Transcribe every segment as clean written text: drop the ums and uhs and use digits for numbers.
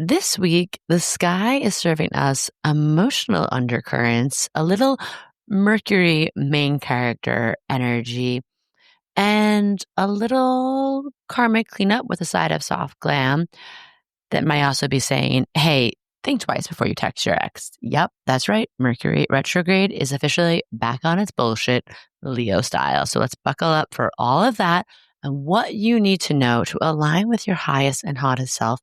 This week, the sky is serving us emotional undercurrents, a little Mercury main character energy, and a little karmic cleanup with a side of soft glam that might also be saying, hey, think twice before you text your ex. Yep, that's right. Mercury retrograde is officially back on its bullshit Leo style. So let's buckle up for all of that and what you need to know to align with your highest and hottest self.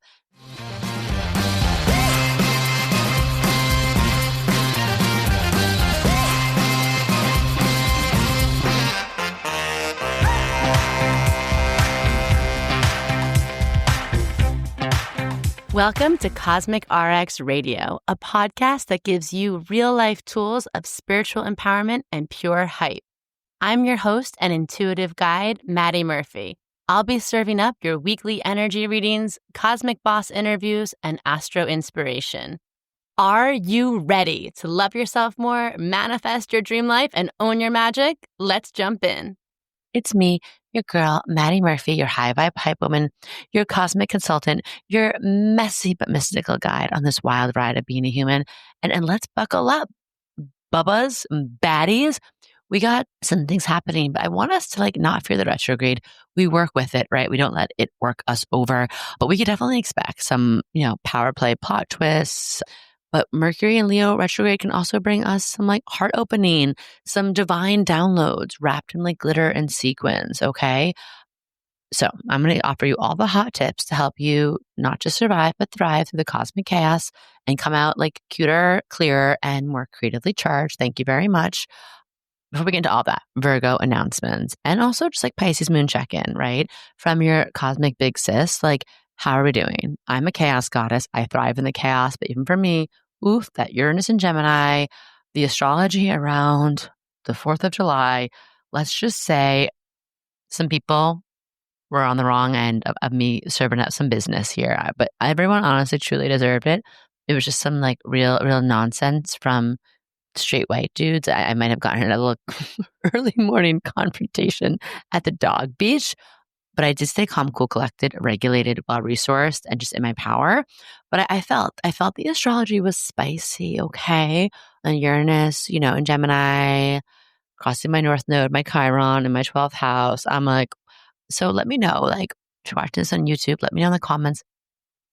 Welcome to Cosmic RX Radio, a podcast that gives you real-life tools of spiritual empowerment and pure hype. I'm your host and intuitive guide, MADI Murphy. I'll be serving up your weekly energy readings, cosmic boss interviews, and astro inspiration. Are you ready to love yourself more, manifest your dream life, and own your magic? Let's jump in. It's me, your girl, MADI Murphy, your high vibe hype woman, your cosmic consultant, your messy but mystical guide on this wild ride of being a human. And let's buckle up, bubbas, baddies. We got some things happening, but I want us to not fear the retrograde. We work with it, right? We don't let it work us over, but we could definitely expect some, power play plot twists. But Mercury and Leo retrograde can also bring us some heart opening, some divine downloads wrapped in glitter and sequins. Okay. So I'm going to offer you all the hot tips to help you not just survive, but thrive through the cosmic chaos and come out cuter, clearer, and more creatively charged. Thank you very much. Before we get into all that, Virgo announcements and also just Pisces moon check-in, right? From your cosmic big sis, how are we doing? I'm a chaos goddess. I thrive in the chaos, but even for me, that Uranus and Gemini, the astrology around the 4th of July, let's just say some people were on the wrong end of me serving up some business here. But everyone honestly truly deserved it. It was just some real nonsense from straight white dudes. I might have gotten in a little early morning confrontation at the dog beach, but I did stay calm, cool, collected, regulated, well-resourced, and just in my power. But I felt the astrology was spicy, okay? And Uranus, in Gemini, crossing my North Node, my Chiron, in my 12th house. I'm so let me know, if you're watching this on YouTube, let me know in the comments,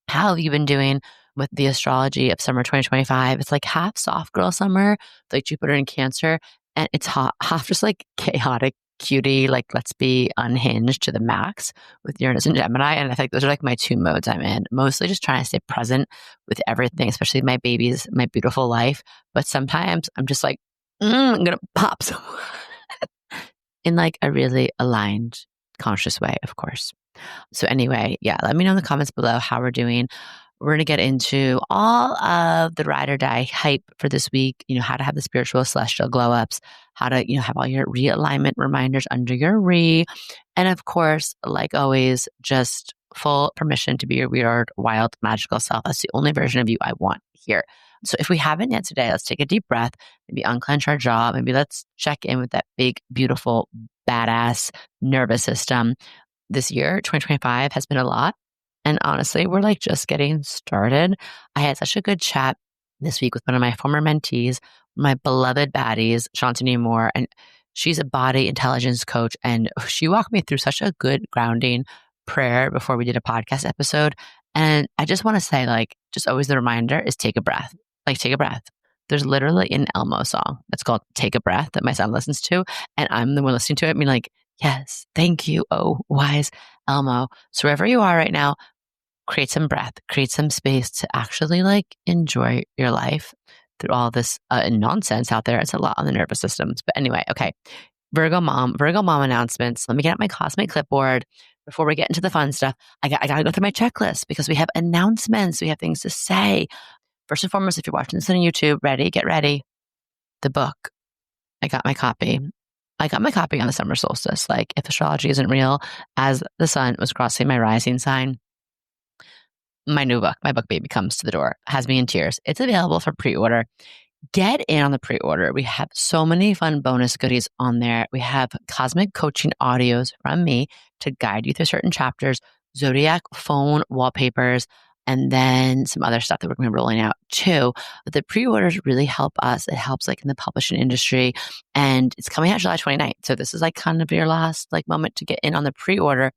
how have you been doing with the astrology of summer 2025? It's half soft girl summer, Jupiter in Cancer, and it's half just chaotic cutie, let's be unhinged to the max with Uranus and Gemini. And I think those are my two modes I'm in. Mostly just trying to stay present with everything, especially my babies, my beautiful life. But sometimes I'm just I'm going to pop someone in a really aligned, conscious way, of course. So anyway, let me know in the comments below how we're doing. We're going to get into all of the ride or die hype for this week, how to have the spiritual celestial glow ups, how to, have all your realignment reminders under your re. And of course, like always, just full permission to be your weird, wild, magical self. That's the only version of you I want here. So if we haven't yet today, let's take a deep breath, maybe unclench our jaw, maybe let's check in with that big, beautiful, badass nervous system. This year, 2025, has been a lot. And honestly, we're just getting started. I had such a good chat this week with one of my former mentees, my beloved baddies, Shantini Moore, and she's a body intelligence coach. And she walked me through such a good grounding prayer before we did a podcast episode. And I just want to say, just always the reminder is take a breath. Take a breath. There's literally an Elmo song that's called Take a Breath that my son listens to. And I'm the one listening to it. I mean, yes, thank you, oh, wise Elmo. So wherever you are right now, create some breath, create some space to actually enjoy your life through all this nonsense out there. It's a lot on the nervous systems. But anyway, okay. Virgo mom announcements. Let me get out my cosmic clipboard before we get into the fun stuff. I got to go through my checklist because we have announcements. We have things to say. First and foremost, if you're watching this on YouTube, get ready. The book. I got my copy. on the summer solstice. If astrology isn't real, as the sun was crossing my rising sign, my book baby comes to the door, has me in tears. It's available for pre-order. Get in on the pre-order. We have so many fun bonus goodies on there. We have cosmic coaching audios from me to guide you through certain chapters, zodiac phone wallpapers, and then some other stuff that we're going to be rolling out too. But the pre-orders really help us. It helps like in the publishing industry, and it's coming out July 29th. So this is like kind of your last like moment to get in on the pre-order.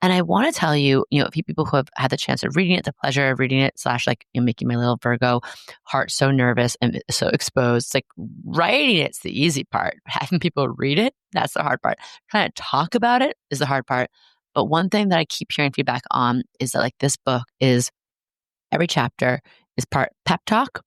And I want to tell you, a few people who have had the chance of reading it, the pleasure of reading it, slash like making my little Virgo heart so nervous and so exposed. It's like writing it's the easy part. Having people read it, that's the hard part. Trying to talk about it is the hard part. But one thing that I keep hearing feedback on is that like this book is every chapter is part pep talk,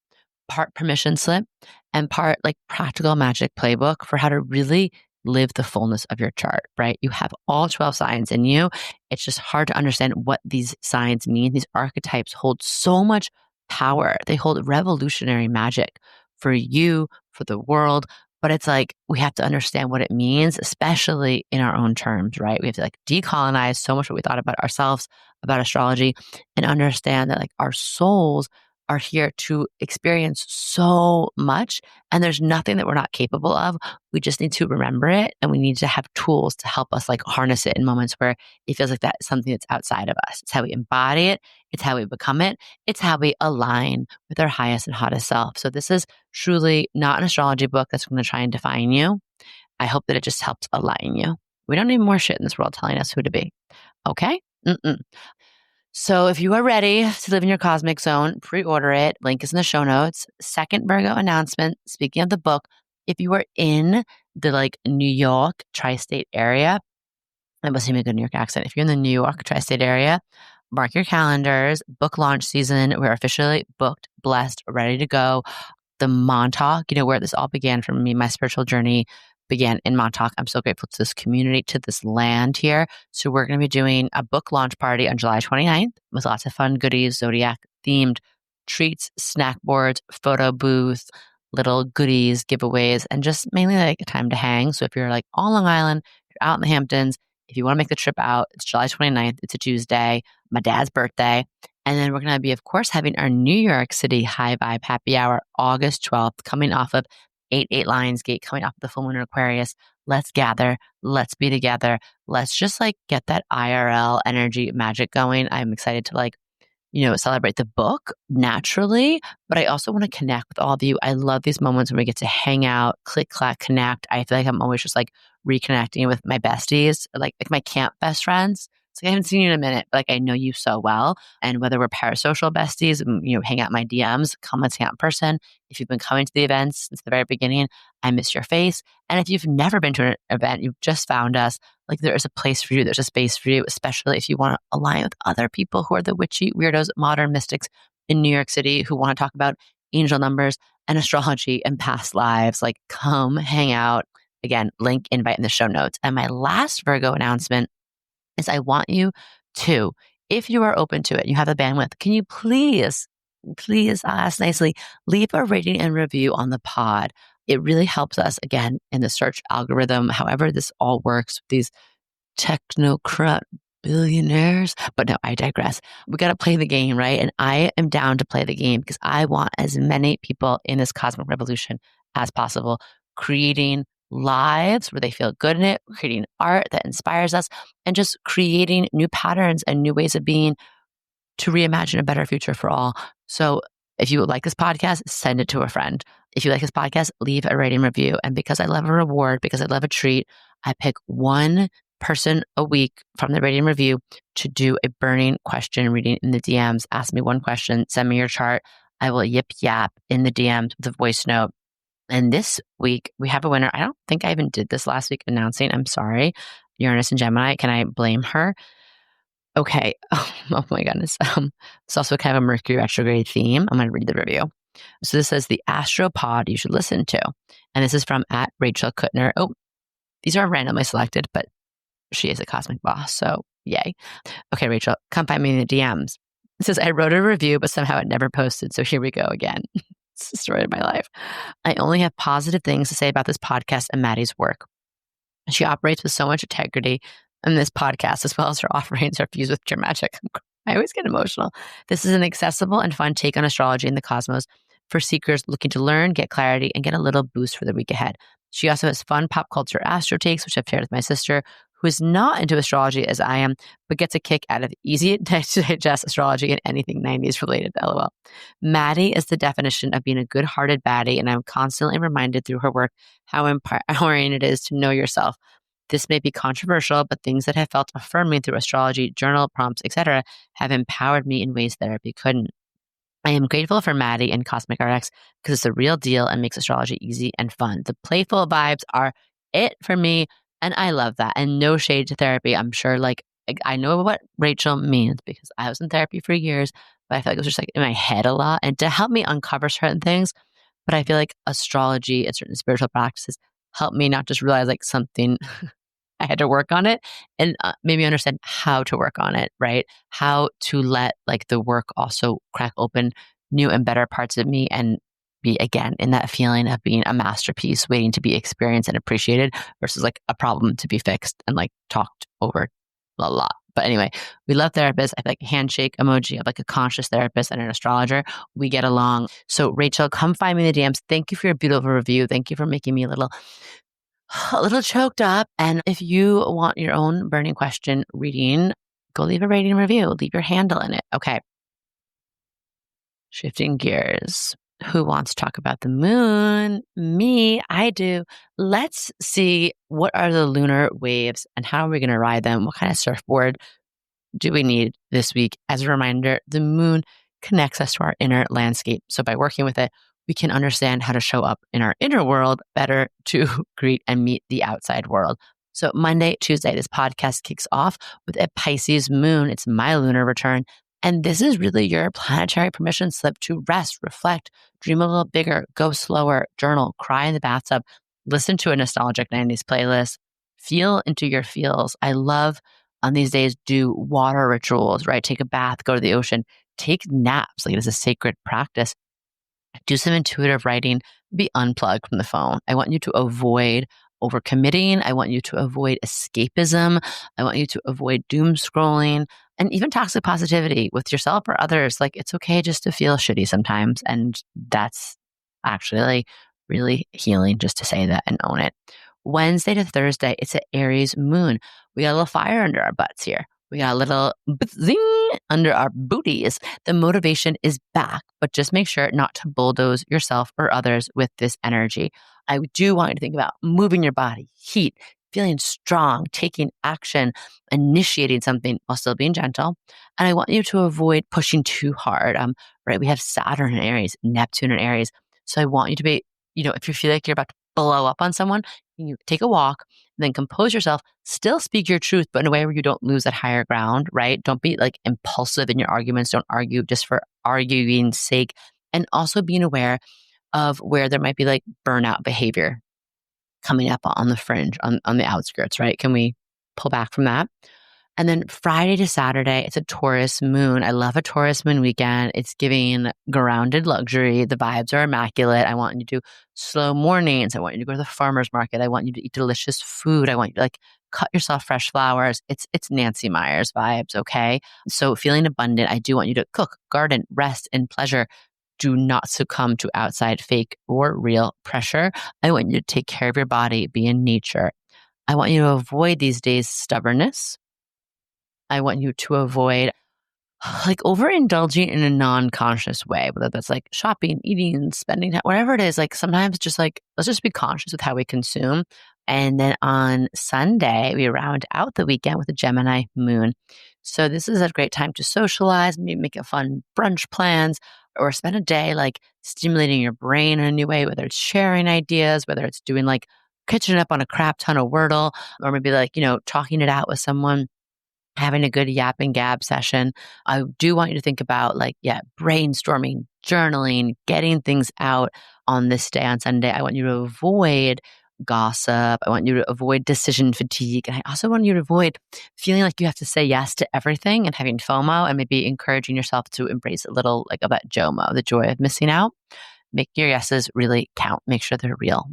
part permission slip, and part like practical magic playbook for how to really live the fullness of your chart, right? You have all 12 signs in you. It's just hard to understand what these signs mean. These archetypes hold so much power. They hold revolutionary magic for you, for the world. But it's like we have to understand what it means, especially in our own terms, right? We have to like decolonize so much what we thought about ourselves, about astrology, and understand that like our souls are here to experience so much, and there's nothing that we're not capable of. We just need to remember it, and we need to have tools to help us like harness it in moments where it feels like that's something that's outside of us. It's how we embody it. It's how we become it. It's how we align with our highest and hottest self. So this is truly not an astrology book that's going to try and define you. I hope that it just helps align you. We don't need more shit in this world telling us who to be. Okay? So if you are ready to live in your cosmic zone, pre-order it. Link is in the show notes. Second Virgo announcement. Speaking of the book, if you are in the like New York tri-state area, I must have a good New York accent. If you're in the New York tri-state area, mark your calendars. Book launch season. We're officially booked, blessed, ready to go. The Montauk, where this all began for me, my spiritual journey began in Montauk. I'm so grateful to this community, to this land here. So we're going to be doing a book launch party on July 29th with lots of fun goodies, Zodiac themed treats, snack boards, photo booth, little goodies, giveaways, and just mainly like a time to hang. So if you're like on Long Island, you're out in the Hamptons, if you want to make the trip out, it's July 29th. It's a Tuesday, my dad's birthday. And then we're going to be, of course, having our New York City High Vibe Happy Hour August 12th, coming off of 8-8 Lionsgate, coming off of the full moon in Aquarius. Let's gather. Let's be together. Let's just like get that IRL energy magic going. I'm excited to like, celebrate the book naturally, but I also want to connect with all of you. I love these moments when we get to hang out, click, clack, connect. I feel like I'm always just like reconnecting with my besties, like my camp best friends. It's like I haven't seen you in a minute, but like I know you so well. And whether we're parasocial besties, hang out in my DMs, come let's hang out in person. If you've been coming to the events since the very beginning, I miss your face. And if you've never been to an event, you've just found us, like there is a place for you. There's a space for you, especially if you want to align with other people who are the witchy weirdos, modern mystics in New York City who want to talk about angel numbers and astrology and past lives. Like come hang out. Again, link, invite in the show notes. And my last Virgo announcement is I want you to, if you are open to it, you have the bandwidth, can you please ask nicely, leave a rating and review on the pod. It really helps us, again, in the search algorithm, however this all works, these technocrat billionaires. But no, I digress. We got to play the game, right? And I am down to play the game because I want as many people in this cosmic revolution as possible, creating lives where they feel good in it, creating art that inspires us, and just creating new patterns and new ways of being to reimagine a better future for all. So if you would like this podcast, send it to a friend. If you like this podcast, leave a rating review. And because I love a reward, because I love a treat, I pick one person a week from the rating review to do a burning question reading in the DMs. Ask me one question, send me your chart. I will yip yap in the DMs with a voice note. And this week we have a winner. I don't think I even did this last week announcing. I'm sorry. Uranus and Gemini. Can I blame her? Okay. Oh my goodness. It's also kind of a Mercury retrograde theme. I'm going to read the review. So this says the Astro Pod you should listen to. And this is from @Rachel Kuttner. Oh, these are randomly selected, but she is a cosmic boss. So yay. Okay, Rachel, come find me in the DMs. It says, I wrote a review, but somehow it never posted. So here we go again. It's the story of my life. I only have positive things to say about this podcast and Maddie's work. She operates with so much integrity, and this podcast, as well as her offerings, are fused with pure magic. I always get emotional. This is an accessible and fun take on astrology and the cosmos for seekers looking to learn, get clarity, and get a little boost for the week ahead. She also has fun pop culture astro takes, which I've shared with my sister, who is not into astrology as I am, but gets a kick out of easy to digest astrology and anything 90s related, LOL. MADI is the definition of being a good-hearted baddie, and I'm constantly reminded through her work how empowering it is to know yourself. This may be controversial, but things that have felt affirming through astrology, journal prompts, etc., have empowered me in ways therapy couldn't. I am grateful for Maddie and Cosmic RX because it's the real deal and makes astrology easy and fun. The playful vibes are it for me, and I love that. And no shade to therapy. I'm sure, like, I know what Rachel means because I was in therapy for years, but I feel like it was just like in my head a lot. And to help me uncover certain things, but I feel like astrology and certain spiritual practices help me not just realize like something I had to work on it and maybe understand how to work on it, right? How to let like the work also crack open new and better parts of me and be again in that feeling of being a masterpiece waiting to be experienced and appreciated versus like a problem to be fixed and like talked over a lot. But anyway, we love therapists. I feel like handshake emoji of like a conscious therapist and an astrologer. We get along. So Rachel, come find me in the DMs. Thank you for your beautiful review. Thank you for making me a little choked up. And if you want your own burning question reading, go leave a rating and review. Leave your handle in it. Okay. Shifting gears. Who wants to talk about the moon? Me, I do. Let's see what are the lunar waves and how are we going to ride them? What kind of surfboard do we need this week? As a reminder, the moon connects us to our inner landscape. So by working with it, we can understand how to show up in our inner world better to greet and meet the outside world. So Monday, Tuesday, this podcast kicks off with a Pisces moon. It's my lunar return. And this is really your planetary permission slip to rest, reflect, dream a little bigger, go slower, journal, cry in the bathtub, listen to a nostalgic 90s playlist, feel into your feels. I love on these days, do water rituals, right? Take a bath, go to the ocean, take naps. Like it is a sacred practice. Do some intuitive writing, be unplugged from the phone. I want you to avoid overcommitting. I want you to avoid escapism. I want you to avoid doom scrolling and even toxic positivity with yourself or others. Like it's okay just to feel shitty sometimes. And that's actually really healing just to say that and own it. Wednesday to Thursday, it's an Aries moon. We got a little fire under our butts here. We got a little zing under our booties. The motivation is back, but just make sure not to bulldoze yourself or others with this energy. I do want you to think about moving your body, heat, feeling strong, taking action, initiating something while still being gentle. And I want you to avoid pushing too hard. Right? We have Saturn in Aries, Neptune in Aries. So I want you to be, if you feel like you're about to blow up on someone, you take a walk, then compose yourself, still speak your truth, but in a way where you don't lose that higher ground, right? Don't be like impulsive in your arguments. Don't argue just for arguing's sake. And also being aware of where there might be like burnout behavior coming up on the fringe, on the outskirts, right? Can we pull back from that? And then Friday to Saturday, it's a Taurus moon. I love a Taurus moon weekend. It's giving grounded luxury. The vibes are immaculate. I want you to do slow mornings. I want you to go to the farmer's market. I want you to eat delicious food. I want you to like cut yourself fresh flowers. It's Nancy Meyers vibes, okay? So feeling abundant, I do want you to cook, garden, rest, and pleasure. Do not succumb to outside fake or real pressure. I want you to take care of your body, be in nature. I want you to avoid these days stubbornness. I want you to avoid like overindulging in a non-conscious way, whether that's like shopping, eating, spending time, whatever it is. Like sometimes just like, let's just be conscious with how we consume. And then on Sunday, we round out the weekend with a Gemini moon. So this is a great time to socialize, maybe make a fun brunch plans, or spend a day like stimulating your brain in a new way, whether it's sharing ideas, whether it's doing like catching up on a crap ton of Wordle, or maybe like, talking it out with someone, having a good yap and gab session. I do want you to think about brainstorming, journaling, getting things out on this day on Sunday. I want you to avoid gossip. I want you to avoid decision fatigue. And I also want you to avoid feeling like you have to say yes to everything and having FOMO, and maybe encouraging yourself to embrace a little like of that JOMO, the joy of missing out. Make your yeses really count. Make sure they're real.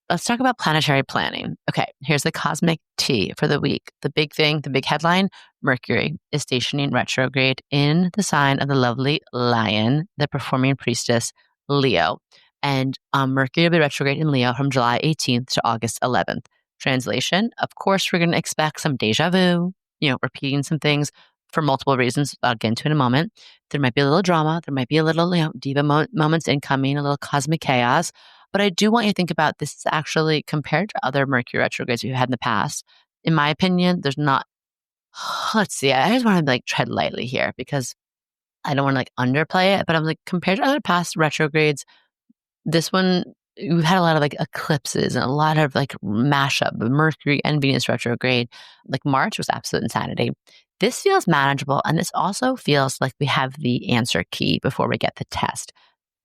Let's talk about planetary planning. Okay, here's the cosmic tea for the week. The big thing, the big headline, Mercury is stationing retrograde in the sign of the lovely lion, the performing priestess, Leo. And Mercury will be retrograde in Leo from July 18th to August 11th. Translation, of course, we're going to expect some deja vu, repeating some things for multiple reasons I'll get into in a moment. There might be a little drama. There might be a little, diva moments incoming, a little cosmic chaos. But I do want you to think about this is actually compared to other Mercury retrogrades we've had in the past. In my opinion, there's not, let's see, I just want to tread lightly here because I don't want to underplay it, but I'm compared to other past retrogrades, this one, we've had a lot of eclipses and a lot of mashup of Mercury and Venus retrograde. March was absolute insanity. This feels manageable. And this also feels like we have the answer key before we get the test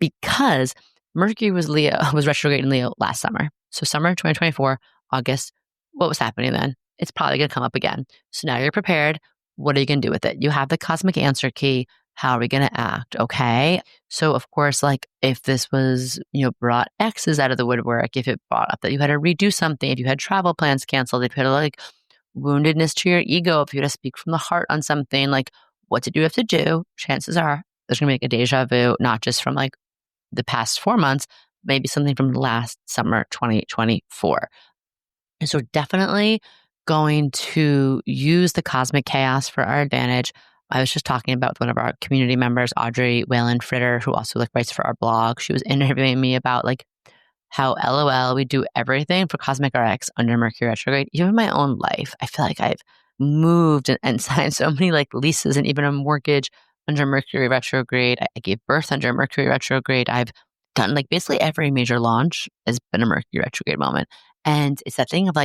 because Mercury was retrograde in Leo last summer. So summer 2024, August, what was happening then? It's probably going to come up again. So now you're prepared. What are you going to do with it? You have the cosmic answer key. How are we going to act? Okay. So of course, if this was, brought exes out of the woodwork, if it brought up that you had to redo something, if you had travel plans canceled, if you had woundedness to your ego, if you had to speak from the heart on something, what did you have to do? Chances are there's going to be a deja vu, not just from the past 4 months, maybe something from last summer, 2024. And so definitely going to use the cosmic chaos for our advantage. I was just talking about one of our community members, Audrey Whalen Fritter, who also writes for our blog. She was interviewing me about how LOL, we do everything for Cosmic RX under Mercury retrograde. Even in my own life, I feel like I've moved and signed so many leases and even a mortgage under Mercury retrograde. I gave birth under Mercury retrograde. I've done basically every major launch has been a Mercury retrograde moment. And it's that thing of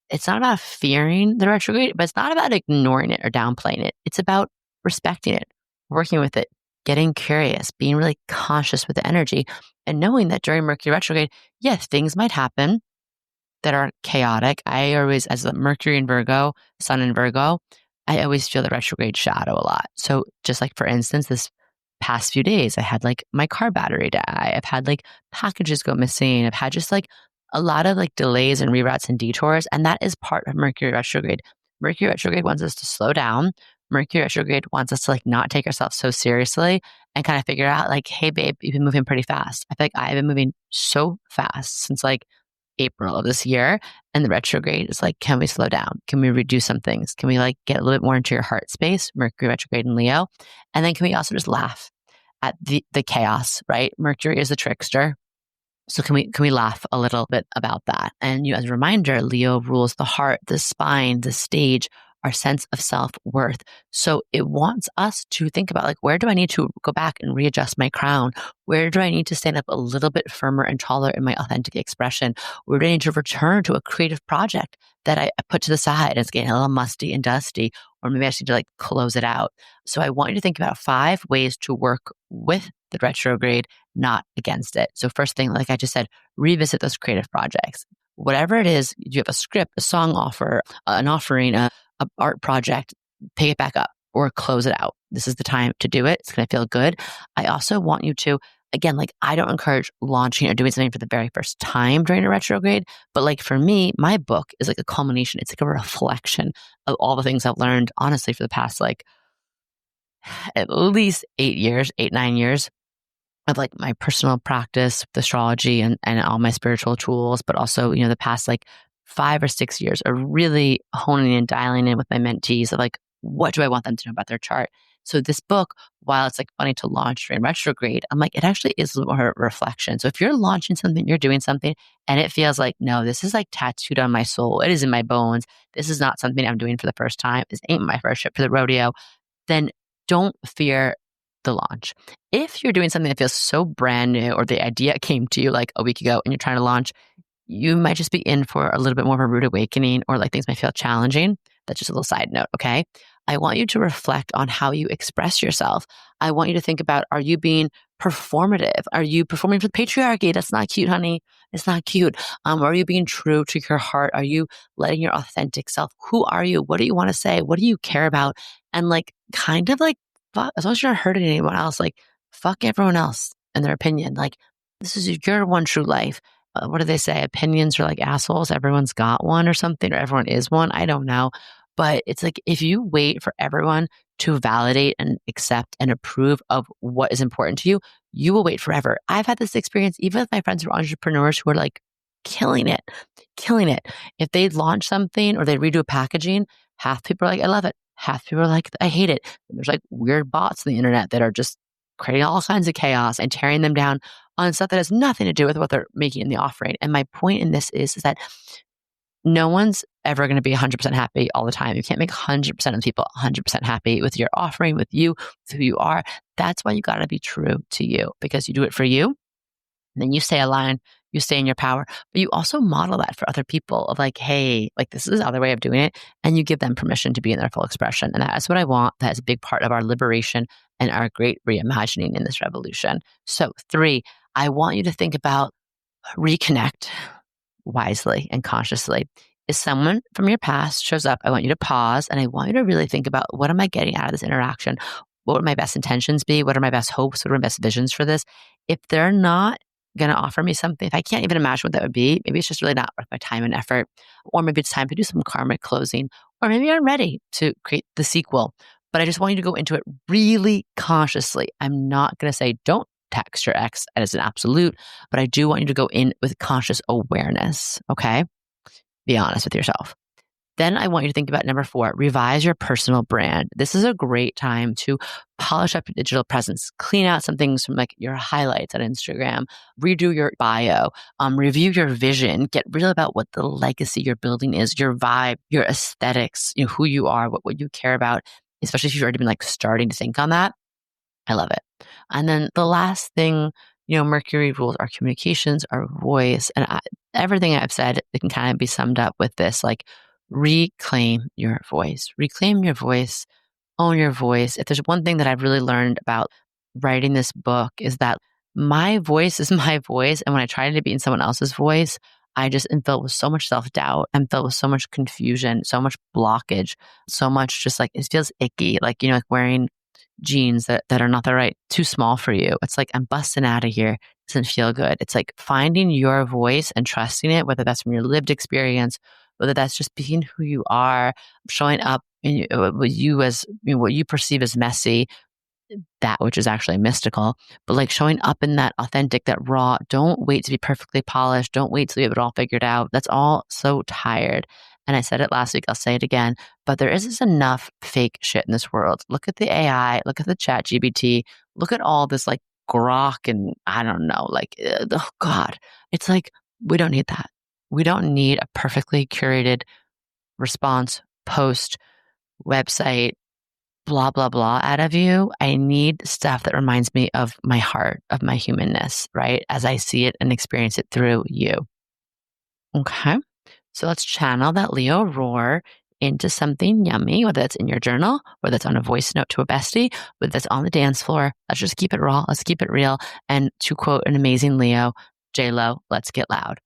it's not about fearing the retrograde, but it's not about ignoring it or downplaying it. It's about respecting it, working with it, getting curious, being really conscious with the energy, and knowing that during Mercury retrograde, yes, things might happen that are chaotic. I always, as a Mercury in Virgo, Sun in Virgo, I always feel the retrograde shadow a lot. So just for instance, this past few days, I had my car battery die. I've had packages go missing. I've had just a lot of delays and reroutes and detours. And that is part of Mercury retrograde. Mercury retrograde wants us to slow down. Mercury retrograde wants us to not take ourselves so seriously and kind of figure out hey babe, you've been moving pretty fast. I feel I've been moving so fast since April of this year. And the retrograde is can we slow down? Can we reduce some things? Can we get a little bit more into your heart space? Mercury retrograde in Leo. And then can we also just laugh at the chaos, right? Mercury is the trickster. So can we laugh a little bit about that? And as a reminder, Leo rules the heart, the spine, the stage, our sense of self-worth. So it wants us to think about where do I need to go back and readjust my crown? Where do I need to stand up a little bit firmer and taller in my authentic expression? Where do I need to return to a creative project that I put to the side and it's getting a little musty and dusty? Or maybe I just need to close it out. So I want you to think about 5 ways to work with the retrograde, not against it. So first thing, like I just said, revisit those creative projects. Whatever it is, you have a script, a song offer, an offering, a art project, pick it back up or close it out. This is the time to do it. It's going to feel good. I also want you to, again, I don't encourage launching or doing something for the very first time during a retrograde, but for me, my book is a culmination. It's a reflection of all the things I've learned, honestly, for the past at least 9 years of my personal practice with astrology and all my spiritual tools, but also, the past 5 or 6 years are really honing and dialing in with my mentees of what do I want them to know about their chart? So this book, while it's funny to launch during retrograde, I'm it actually is more reflection. So if you're launching something, you're doing something and it feels no, this is tattooed on my soul. It is in my bones. This is not something I'm doing for the first time. This ain't my first trip for the rodeo. Then don't fear the launch. If you're doing something that feels so brand new or the idea came to you a week ago and you're trying to launch, you might just be in for a little bit more of a rude awakening or things might feel challenging. That's just a little side note, okay? I want you to reflect on how you express yourself. I want you to think about, are you being performative? Are you performing for the patriarchy? That's not cute, honey. It's not cute. Are you being true to your heart? Are you letting your authentic self? Who are you? What do you want to say? What do you care about? And fuck, as long as you're not hurting anyone else, fuck everyone else and their opinion. This is your one true life. What do they say? Opinions are like assholes. Everyone's got one or something, or everyone is one. I don't know. But it's if you wait for everyone to validate and accept and approve of what is important to you, you will wait forever. I've had this experience even with my friends who are entrepreneurs who are killing it, killing it. If they launch something or they redo a packaging, half people are like, I love it. Half people are like, I hate it. And there's like weird bots on the internet that are just creating all kinds of chaos and tearing them down on stuff that has nothing to do with what they're making in the offering. And my point in this is that no one's ever going to be 100% happy all the time. You can't make 100% of the people 100% happy with your offering, with you, with who you are. That's why you got to be true to you, because you do it for you. And then you stay aligned, you stay in your power, but you also model that for other people of like, hey, like this is the other way of doing it. And you give them permission to be in their full expression. And that's what I want. That is a big part of our liberation and our great reimagining in this revolution. So 3, I want you to think about reconnect wisely and consciously. If someone from your past shows up, I want you to pause and I want you to really think about, what am I getting out of this interaction? What would my best intentions be? What are my best hopes? What are my best visions for this? If they're not going to offer me something, if I can't even imagine what that would be, maybe it's just really not worth my time and effort. Or maybe it's time to do some karmic closing. Or maybe I'm ready to create the sequel. But I just want you to go into it really consciously. I'm not going to say don't text your ex as an absolute, but I do want you to go in with conscious awareness. Okay? Be honest with yourself. Then I want you to think about number 4, revise your personal brand. This is a great time to polish up your digital presence, clean out some things from like your highlights on Instagram, redo your bio, review your vision, get real about what the legacy you're building is, your vibe, your aesthetics, who you are, what you care about, especially if you've already been like starting to think on that. I love it. And then the last thing, Mercury rules our communications, our voice, and everything I've said, it can kind of be summed up with this, like, reclaim your voice, own your voice. If there's one thing that I've really learned about writing this book is that my voice is my voice. And when I try to be in someone else's voice, I just am filled with so much self-doubt. I'm filled with so much confusion, so much blockage, so much just like, it feels icky. Like, like wearing jeans that are not the right, too small for you. It's like, I'm busting out of here. It doesn't feel good. It's like finding your voice and trusting it, whether that's from your lived experience, whether that's just being who you are, showing up in what you perceive as messy, that which is actually mystical, but like showing up in that authentic, that raw. Don't wait to be perfectly polished. Don't wait till you have it all figured out. That's all so tired. And I said it last week, I'll say it again, but there is enough fake shit in this world. Look at the AI, look at the chat GPT, look at all this like grok and I don't know, like, oh God, it's like, we don't need that. We don't need a perfectly curated response, post, website, blah, blah, blah out of you. I need stuff that reminds me of my heart, of my humanness, right? As I see it and experience it through you. Okay. So let's channel that Leo roar into something yummy, whether that's in your journal, whether that's on a voice note to a bestie, whether that's on the dance floor. Let's just keep it raw. Let's keep it real. And to quote an amazing Leo, J-Lo, let's get loud.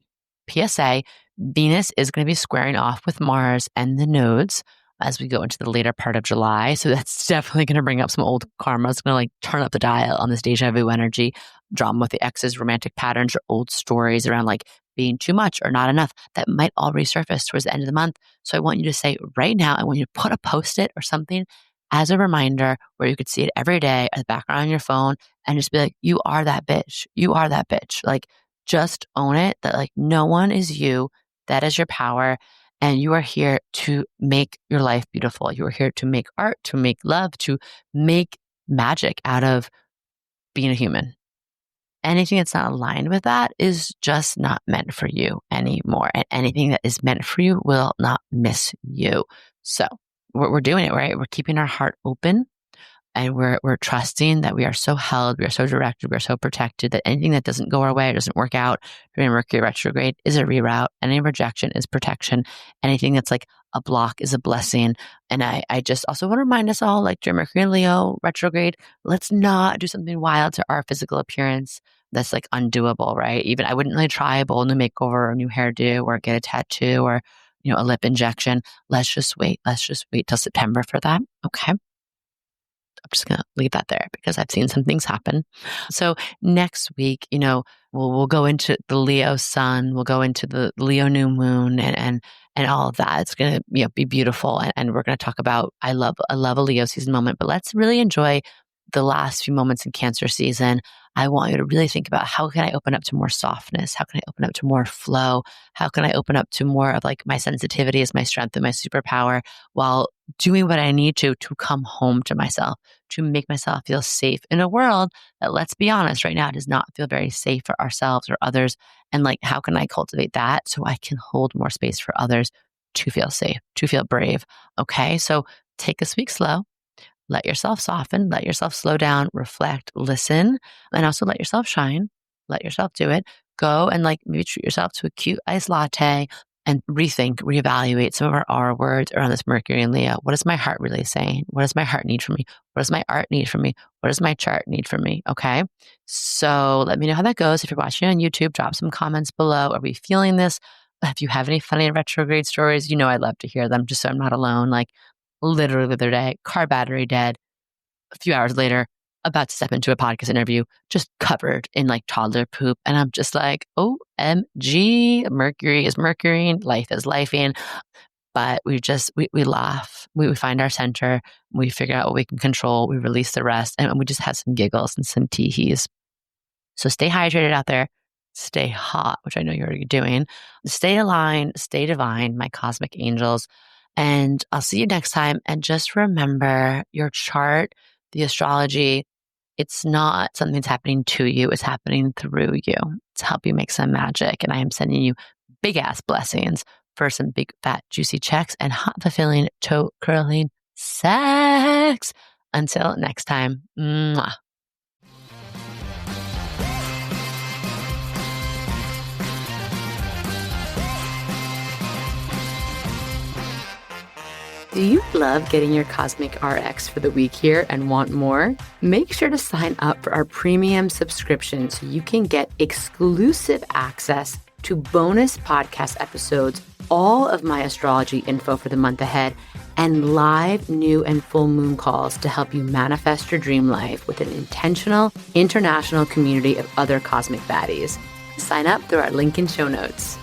PSA, Venus is going to be squaring off with Mars and the nodes as we go into the later part of July. So that's definitely going to bring up some old karma. It's going to like turn up the dial on this deja vu energy, drama with the exes, romantic patterns, or old stories around like being too much or not enough that might all resurface towards the end of the month. So I want you to say right now, I want you to put a Post-it or something as a reminder where you could see it every day as a background on your phone and just be like, you are that bitch. You are that bitch. Like, just own it, that like no one is you. That is your power. And you are here to make your life beautiful. You are here to make art, to make love, to make magic out of being a human. Anything that's not aligned with that is just not meant for you anymore. And anything that is meant for you will not miss you. So we're doing it, right? We're keeping our heart open. And we're trusting that we are so held, we are so directed, we are so protected that anything that doesn't go our way or doesn't work out during Mercury retrograde is a reroute. Any rejection is protection. Anything that's like a block is a blessing. And I just also want to remind us all, like during Mercury and Leo retrograde, let's not do something wild to our physical appearance that's like undoable, right? Even I wouldn't really try a bold new makeover or a new hairdo or get a tattoo or, a lip injection. Let's just wait. Let's just wait till September for that. Okay. I'm just going to leave that there because I've seen some things happen. So next week, we'll go into the Leo sun, we'll go into the Leo new moon and all of that. It's going to be beautiful. And we're going to talk about, I love a Leo season moment, but let's really enjoy the last few moments in Cancer season, I want you to really think about how can I open up to more softness? How can I open up to more flow? How can I open up to more of like my sensitivity as my strength and my superpower while doing what I need to come home to myself, to make myself feel safe in a world that, let's be honest, right now does not feel very safe for ourselves or others. And like, how can I cultivate that so I can hold more space for others to feel safe, to feel brave? Okay. So take this week slow. Let yourself soften, let yourself slow down, reflect, listen, and also let yourself shine. Let yourself do it. Go and like maybe treat yourself to a cute iced latte and rethink, reevaluate some of our R words around this Mercury and Leo. What is my heart really saying? What does my heart need from me? What does my art need from me? What does my chart need from me? Okay. So let me know how that goes. If you're watching on YouTube, drop some comments below. Are we feeling this? If you have any funny retrograde stories, I'd love to hear them just so I'm not alone. Like, literally the other day, car battery dead. A few hours later, about to step into a podcast interview, just covered in like toddler poop. And I'm just like, OMG, Mercury is Mercury, life is lifing. But we laugh, we find our center, we figure out what we can control, we release the rest, and we just had some giggles and some tee-hees. So stay hydrated out there. Stay hot, which I know you're already doing. Stay aligned, stay divine, my cosmic angels. And I'll see you next time. And just remember, your chart, the astrology, it's not something that's happening to you. It's happening through you to help you make some magic. And I am sending you big ass blessings for some big, fat, juicy checks and hot, fulfilling, toe curling sex. Until next time. Mwah. Do you love getting your Cosmic RX for the week here and want more? Make sure to sign up for our premium subscription so you can get exclusive access to bonus podcast episodes, all of my astrology info for the month ahead, and live new and full moon calls to help you manifest your dream life with an intentional international community of other cosmic baddies. Sign up through our link in show notes.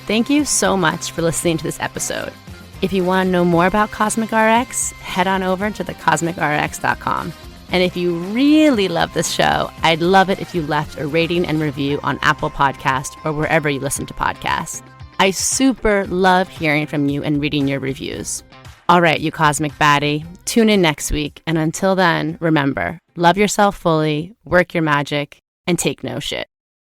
Thank you so much for listening to this episode. If you want to know more about Cosmic RX, head on over to thecosmicrx.com. And if you really love this show, I'd love it if you left a rating and review on Apple Podcasts or wherever you listen to podcasts. I super love hearing from you and reading your reviews. All right, you cosmic baddie, tune in next week. And until then, remember, love yourself fully, work your magic, and take no shit.